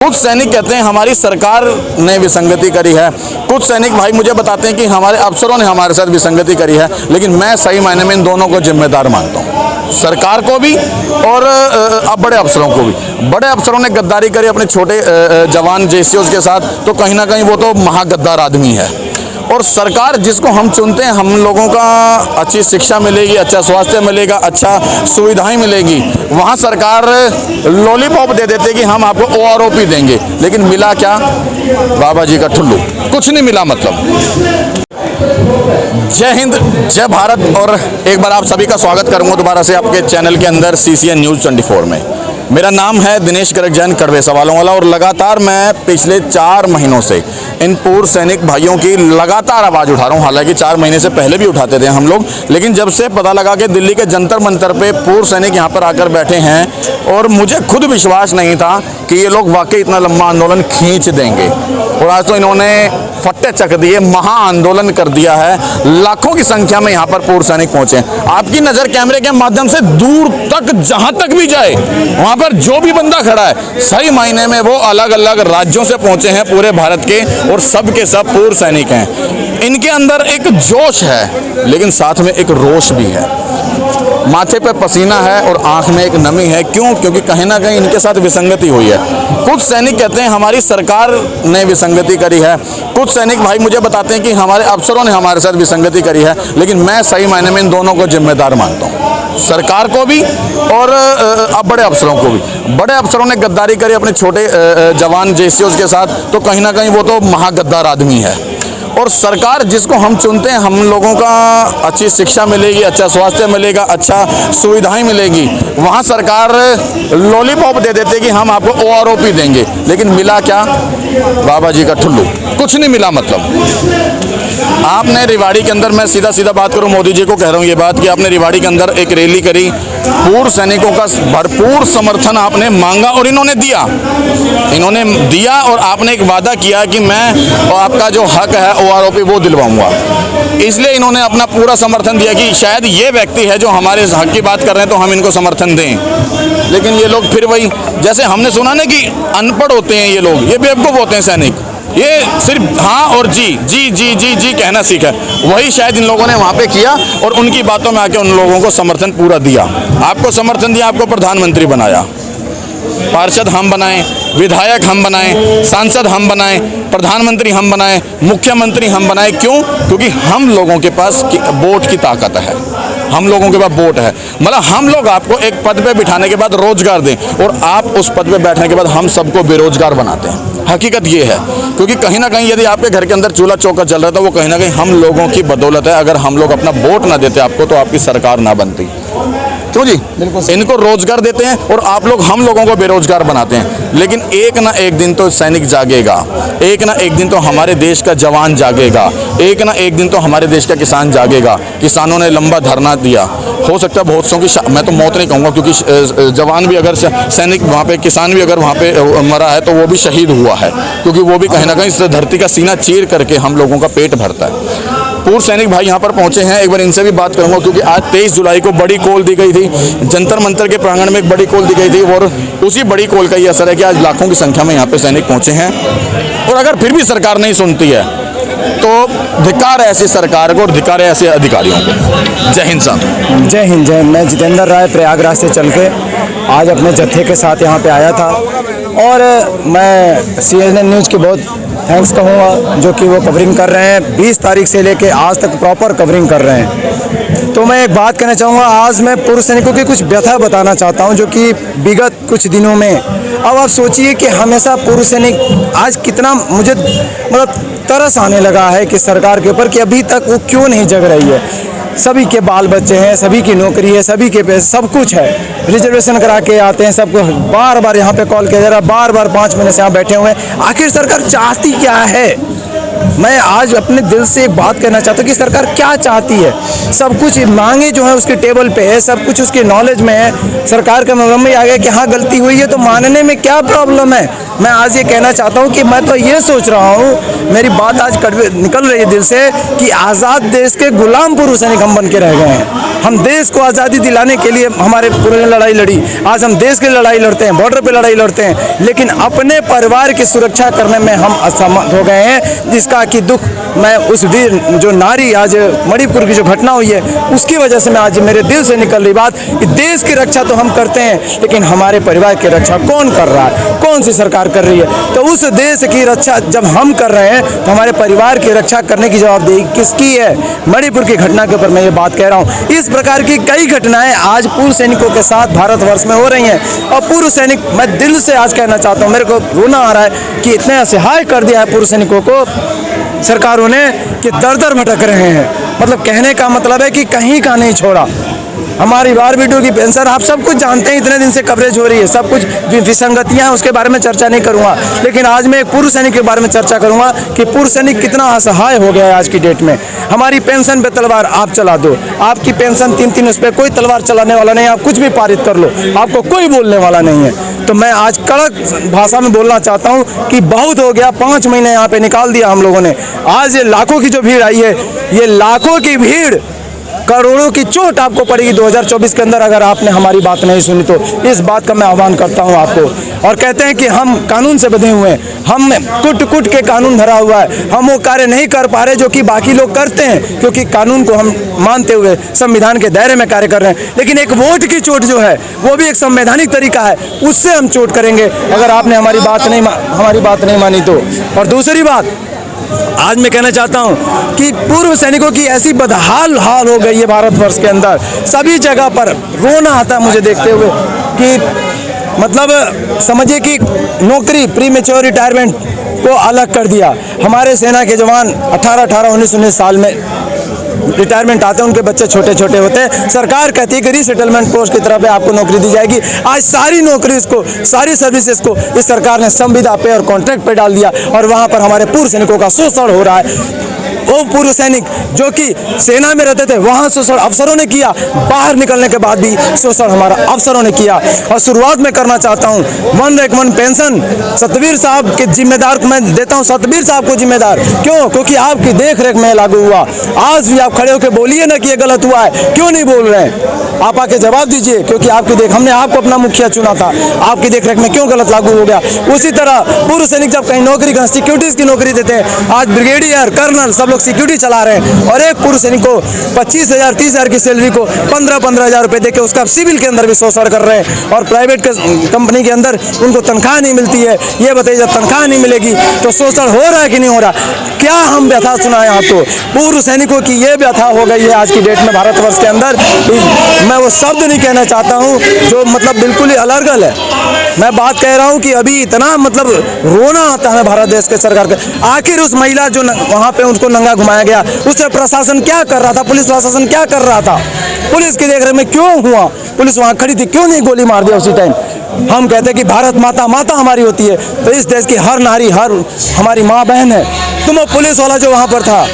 कुछ सैनिक कहते हैं हमारी सरकार ने विसंगति करी है। कुछ सैनिक भाई मुझे बताते हैं कि हमारे अफसरों ने हमारे साथ विसंगति करी है, लेकिन मैं सही मायने में इन दोनों को जिम्मेदार मानता हूँ, सरकार को भी और अब बड़े अफसरों को भी। बड़े अफसरों ने गद्दारी करी अपने छोटे जवान जेसीओज के साथ, तो कहीं ना कहीं वो तो महागद्दार आदमी है। और सरकार जिसको हम चुनते हैं, हम लोगों का अच्छी शिक्षा मिलेगी, अच्छा स्वास्थ्य मिलेगा, अच्छा सुविधाएं मिलेगी। वहाँ सरकार लॉलीपॉप दे देते कि हम आपको OROP देंगे, लेकिन मिला क्या? बाबा जी का ठुल्लू, कुछ नहीं मिला। मतलब जय हिंद, जय भारत। और एक बार आप सभी का स्वागत करूंगा दोबारा से आपके चैनल के अंदर CCN न्यूज़ 24 में। मेरा नाम है दिनेश करकजैन, कड़वे सवालों वाला। और लगातार मैं पिछले 4 महीनों से इन पूर्व सैनिक भाइयों की लगातार आवाज़ उठा रहा हूँ। हालांकि 4 महीने से पहले भी उठाते थे हम लोग, लेकिन जब से पता लगा कि दिल्ली के जंतर मंतर पे पूर्व सैनिक यहाँ पर आकर बैठे हैं, और मुझे खुद विश्वास नहीं था कि ये लोग वाकई इतना लंबा आंदोलन खींच देंगे। और आज तो इन्होंने फट्टे चक दिए, महा आंदोलन कर दिया है। लाखों की संख्या में यहाँ पर पूर्व सैनिक पहुंचे। आपकी नज़र कैमरे के माध्यम से दूर तक जहाँ तक भी जाए, वहाँ पर जो भी बंदा खड़ा है, सही मायने में वो अलग अलग राज्यों से पहुंचे हैं पूरे भारत के, और सब के सब पूर्व सैनिक हैं। इनके अंदर एक जोश है, लेकिन साथ में एक रोष भी है। माथे पे पसीना है और आंख में एक नमी है। क्यों? क्योंकि कहीं ना कहीं इनके साथ विसंगति हुई है। कुछ सैनिक कहते हैं हमारी सरकार ने विसंगति करी है। कुछ सैनिक भाई मुझे बताते हैं कि हमारे अफसरों ने हमारे साथ विसंगति करी है, लेकिन मैं सही मायने में इन दोनों को जिम्मेदार मानता हूँ, सरकार को भी और अब बड़े अफसरों को भी। बड़े अफसरों ने गद्दारी करी अपने छोटे जवान जेसीओज के साथ, तो कहीं ना कहीं वो तो महागद्दार आदमी है। और सरकार जिसको हम चुनते हैं, हम लोगों का अच्छी शिक्षा मिलेगी, अच्छा स्वास्थ्य मिलेगा, अच्छा सुविधाएं मिलेगी। वहाँ सरकार लॉलीपॉप दे देते कि हम आपको OROP देंगे, लेकिन मिला क्या? बाबा जी का ठुल्लू, कुछ नहीं मिला। मतलब आपने रेवाड़ी के अंदर, मैं सीधा सीधा बात करूं, मोदी जी को कह रहा हूं ये बात कि आपने रेवाड़ी के अंदर एक रैली करी, पूर्व सैनिकों का भरपूर समर्थन आपने मांगा और इन्होंने दिया। और आपने एक वादा किया कि मैं आपका जो हक है OROP वो दिलवाऊंगा। इसलिए इन्होंने अपना पूरा समर्थन दिया कि शायद ये व्यक्ति है जो हमारे हक की बात कर रहे हैं, तो हम इनको समर्थन दें। लेकिन ये लोग फिर वही, जैसे हमने सुना ना कि अनपढ़ होते हैं ये लोग, ये बेवकूफ़ होते हैं सैनिक, ये सिर्फ हाँ और जी जी जी जी जी कहना सीखा। वही शायद इन लोगों ने वहाँ पे किया और उनकी बातों में आके उन लोगों को समर्थन पूरा दिया। आपको समर्थन दिया, आपको प्रधानमंत्री बनाया, पार्षद हम बनाएं, विधायक हम बनाएं, सांसद हम बनाएं, प्रधानमंत्री हम बनाएं, मुख्यमंत्री हम बनाएं। क्यों? क्योंकि हम लोगों के पास वोट की ताकत है, हम लोगों के पास वोट है। मतलब हम लोग आपको एक पद पे बिठाने के बाद रोजगार दें, और आप उस पद पे बैठने के बाद हम सबको बेरोजगार बनाते हैं। हकीकत ये है, क्योंकि कहीं ना कहीं यदि आपके घर के अंदर चूल्हा चौका चल रहा है, तो वो कहीं ना कहीं हम लोगों की बदौलत है। अगर हम लोग अपना वोट ना देते आपको, तो आपकी सरकार ना बनती। क्यों जी? बिल्कुल। इनको रोजगार देते हैं और आप लोग हम लोगों को बेरोजगार बनाते हैं। लेकिन एक ना एक दिन तो सैनिक जागेगा, एक ना एक दिन तो हमारे देश का जवान जागेगा, एक ना एक दिन तो हमारे देश का किसान जागेगा। किसानों ने लंबा धरना दिया, हो सकता है बहुत सौ की, मैं तो मौत नहीं कहूँगा, क्योंकि जवान भी अगर सैनिक वहाँ पे, किसान भी अगर वहाँ पे मरा है, तो वो भी शहीद हुआ है, क्योंकि वो भी कहीं ना कहीं इस धरती का सीना चीर करके हम लोगों का पेट भरता है। पूर्व सैनिक भाई यहाँ पर पहुंचे हैं, एक बार इनसे भी बात करूंगा, क्योंकि आज 23 जुलाई को बड़ी कॉल दी गई थी, जंतर मंतर के प्रांगण में एक बड़ी कॉल दी गई थी, और उसी बड़ी कॉल का ये असर है कि आज लाखों की संख्या में यहाँ पे सैनिक पहुंचे हैं। और अगर फिर भी सरकार नहीं सुनती है, तो धिक्कार है ऐसी सरकार को और धिक्कार है ऐसे अधिकारियों को। जय हिंद साहब। जय हिंद, जय हिंद। मैं जितेंद्र राय प्रयागराज से चल के आज अपने जत्थे के साथ यहाँ पे आया था, और मैं CNN न्यूज़ की बहुत थैंक्स कहूँगा, जो कि वो कवरिंग कर रहे हैं। 20 तारीख से लेके आज तक प्रॉपर कवरिंग कर रहे हैं। तो मैं एक बात कहना चाहूँगा, आज मैं पूर्व सैनिकों की कुछ व्यथा बताना चाहता हूँ, जो कि विगत कुछ दिनों में, अब आप सोचिए कि हमेशा पूर्व सैनिक, आज कितना मुझे मतलब तरस आने लगा है कि सरकार के ऊपर, कि अभी तक वो क्यों नहीं जग रही है। सभी के बाल बच्चे हैं, सभी की नौकरी है, सभी के पैसे, सब कुछ है, रिजर्वेशन करा के आते हैं, सबको बार बार यहाँ पे कॉल किया जा रहा है, बार बार 5 महीने से यहाँ बैठे हुए हैं। आखिर सरकार चाहती क्या है? मैं आज अपने दिल से एक बात कहना चाहता हूँ कि सरकार क्या चाहती है। सब कुछ मांगे जो है उसके टेबल पे है, सब कुछ उसके नॉलेज में है। सरकार का नजर में आ गया कि हाँ गलती हुई है, तो मानने में क्या प्रॉब्लम है। मैं आज ये कहना चाहता हूँ कि मैं तो ये सोच रहा हूँ, मेरी बात आज निकल रही है दिल से, कि आज़ाद देश के गुलाम पुरुष सैनिक हम बन के रह गए हैं। हम देश को आज़ादी दिलाने के लिए हमारे पूरे ने लड़ाई लड़ी, आज हम देश की लड़ाई लड़ते हैं, बॉर्डर पे लड़ाई लड़ते हैं, लेकिन अपने परिवार की सुरक्षा करने में हम असमर्थ हो गए हैं। जिसका कि दुख मैं उस वीर जो नारी आज मणिपुर की जो घटना हुई है उसकी वजह से मैं आज मेरे दिल से निकल रही बात कि देश की रक्षा तो हम करते हैं, लेकिन हमारे परिवार की रक्षा कौन कर रहा है, कौन सी सरकार कर रही है। तो उस देश की रक्षा जब हम कर रहे हैं तो हमारे परिवार की रक्षा करने की जवाबदेही किसकी है। मणिपुर की घटना के ऊपर मैं ये बात कह रहा हूँ। इस प्रकार की कई घटनाएं आज पूर्व सैनिकों के साथ भारतवर्ष में हो रही हैं, और पूर्व सैनिक, मैं दिल से आज कहना चाहता हूँ, मेरे को रोना आ रहा है कि इतने असहाय कर दिया है पूर्व सैनिकों को सरकारों ने कि दर दर भटक रहे हैं। मतलब कहने का मतलब है कि कहीं का नहीं छोड़ा। हमारी बार वीडियो की पेंशन आप सब कुछ जानते हैं, इतने दिन से कवरेज हो रही है, सब कुछ विसंगतियां हैं, उसके बारे में चर्चा नहीं करूंगा। लेकिन आज मैं एक पूर्व सैनिक के बारे में चर्चा करूंगा कि पूर्व सैनिक कितना असहाय हो गया है आज की डेट में। हमारी पेंशन पे तलवार आप चला दो, आपकी पेंशन 3-3 उस पर कोई तलवार चलाने वाला नहीं, आप कुछ भी पारित कर लो, आपको कोई बोलने वाला नहीं है। तो मैं आज कड़क भाषा में बोलना चाहता हूँ कि बहुत हो गया, 5 महीने यहाँ पे निकाल दिया हम लोगों ने। आज ये लाखों की जो भीड़ आई है, ये लाखों की भीड़, करोड़ों की चोट आपको पड़ेगी 2024 के अंदर अगर आपने हमारी बात नहीं सुनी तो। इस बात का मैं आह्वान करता हूं आपको। और कहते हैं कि हम कानून से बंधे हुए हैं, हम कुट कुट के कानून धरा हुआ है, हम वो कार्य नहीं कर पा रहे जो कि बाकी लोग करते हैं, क्योंकि कानून को हम मानते हुए संविधान के दायरे में कार्य कर रहे हैं। लेकिन एक वोट की चोट जो है वो भी एक संवैधानिक तरीका है, उससे हम चोट करेंगे अगर आपने हमारी बात नहीं मानी तो। और दूसरी बात आज मैं कहना चाहता हूं कि पूर्व सैनिकों की ऐसी बदहाल हाल हो गई है भारतवर्ष के अंदर, सभी जगह पर रोना आता है मुझे देखते हुए कि मतलब समझिए कि नौकरी प्रीमेच्योर रिटायरमेंट को अलग कर दिया। हमारे सेना के जवान 18-18, 19-19 साल में रिटायरमेंट आते हैं, उनके बच्चे छोटे छोटे होते हैं। सरकार कहती है कि रीसेटलमेंट पोस्ट की तरफ आपको नौकरी दी जाएगी। आज सारी नौकरी को, सारी सर्विसेज को इस सरकार ने संविदा पे और कॉन्ट्रैक्ट पे डाल दिया, और वहां पर हमारे पूर्व सैनिकों का शोषण हो रहा है। वो पूर्व सैनिक जो कि सेना में रहते थे वहां शोषण अफसरों ने किया, बाहर निकलने के बाद भी शोषण हमारा अफसरों ने किया। और शुरुआत में करना चाहता हूं 1 पेंशन सतवीर साहब के जिम्मेदार को मैं देता हूं, सतवीर साहब को जिम्मेदार। क्यों? क्योंकि आपकी देख रेख में लागू हुआ। आज भी आप खड़े होकर बोलिए ना कि ये गलत हुआ है, क्यों नहीं बोल रहे हैं? आप आके जवाब दीजिए, क्योंकि आपकी देख, हमने आपको अपना मुखिया चुना था, आपकी देख रेख में क्यों गलत लागू हो गया? उसी तरह पूर्व सैनिक जब कहीं नौकरी का सिक्योरिटीज की नौकरी देते हैं, आज ब्रिगेडियर, कर्नल सब लोग सिक्योरिटी चला रहे हैं, और एक पूर्व सैनिक को 25,000 30,000 की सैलरी को 15-15,000 रुपए देके उसका सिविल के अंदर भी शोषण कर रहे हैं। और प्राइवेट कंपनी के अंदर उनको तनख्वाह नहीं मिलती है। ये बताइए, जब तनख्वाह नहीं मिलेगी तो शोषण हो रहा है कि नहीं हो रहा? क्या हम व्यथा सुनाएं आपको? पूर्व सैनिकों की ये व्यथा हो गई है आज की डेट में भारतवर्ष के अंदर। मैं वो शब्द नहीं कहना चाहता हूँ जो मतलब बिल्कुल ही अलर्गल है। मैं बात कह रहा हूँ कि अभी इतना मतलब रोना आता है भारत देश के सरकार के। आखिर उस महिला जो वहाँ पे उनको नंगा घुमाया गया, उससे प्रशासन क्या कर रहा था? पुलिस प्रशासन क्या कर रहा था? पुलिस की देख रेख में क्यों हुआ? पुलिस वहाँ खड़ी थी, क्यों नहीं गोली मार दिया उसी टाइम? हम कहते हैं कि भारत माता माता हमारी होती है, तो इस देश की हर नारी, हर हमारी माँ बहन है। तुम वो पुलिस वाला जो वहाँ पर था,